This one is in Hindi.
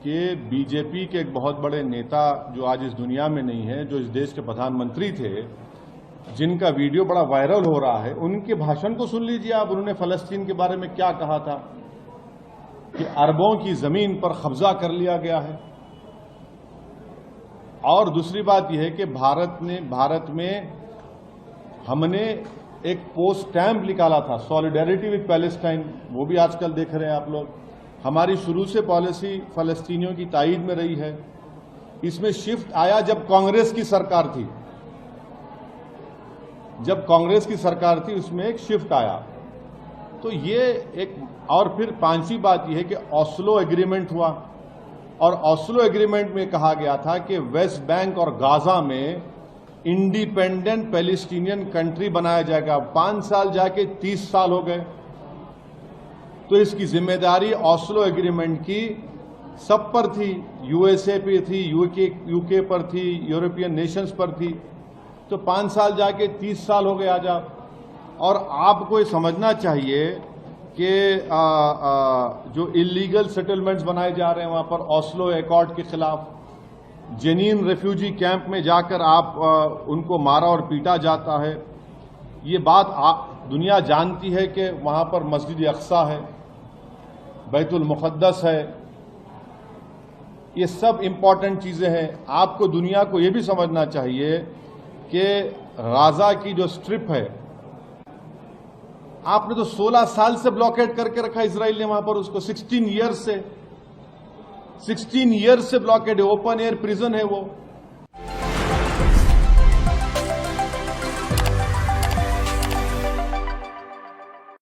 कि बीजेपी के एक बहुत बड़े नेता जो आज इस दुनिया में नहीं है, जो इस देश के प्रधानमंत्री थे, जिनका वीडियो बड़ा वायरल हो रहा है, उनके भाषण को सुन लीजिए आप। उन्होंने फलस्तीन के बारे में क्या कहा था कि अरबों की जमीन पर कब्जा कर लिया गया है। और दूसरी बात यह है कि भारत में हमने एक पोस्ट स्टैम्प निकाला था, सॉलिडेरिटी विद पैलेस्टाइन, वो भी आजकल देख रहे हैं आप लोग। हमारी शुरू से पॉलिसी फलस्तीनियों की ताईद में रही है। इसमें शिफ्ट आया जब कांग्रेस की सरकार थी, थी उसमें एक शिफ्ट आया। तो ये एक, और फिर पांचवी बात यह है कि ऑस्लो एग्रीमेंट हुआ, और ऑस्लो एग्रीमेंट में कहा गया था कि वेस्ट बैंक और गाजा में इंडिपेंडेंट पैलेस्टीनियन कंट्री बनाया जाएगा। 5 साल जाके 30 साल हो गए। तो इसकी जिम्मेदारी ऑस्लो एग्रीमेंट की सब पर थी, यूएसए पे थी, यूके पर थी, यूरोपियन नेशंस पर थी। तो 5 साल जाके 30 साल हो गए आज आप। और आपको ये समझना चाहिए कि जो इलीगल सेटलमेंट्स बनाए जा रहे हैं वहां पर ऑस्लो अकॉर्ड के खिलाफ, जेनीन रेफ्यूजी कैंप में जाकर आप उनको मारा और पीटा जाता है। ये बात दुनिया जानती है कि वहां पर मस्जिद अक्सा है, बैतुल मुक़द्दस है। ये सब इंपॉर्टेंट चीजें हैं। आपको दुनिया को ये भी समझना चाहिए कि गाजा की जो स्ट्रिप है, आपने तो 16 साल से ब्लॉकेड करके रखा इजराइल ने वहां पर उसको। 16 ईयर्स से ब्लॉकेड है, ओपन एयर प्रिजन है वो।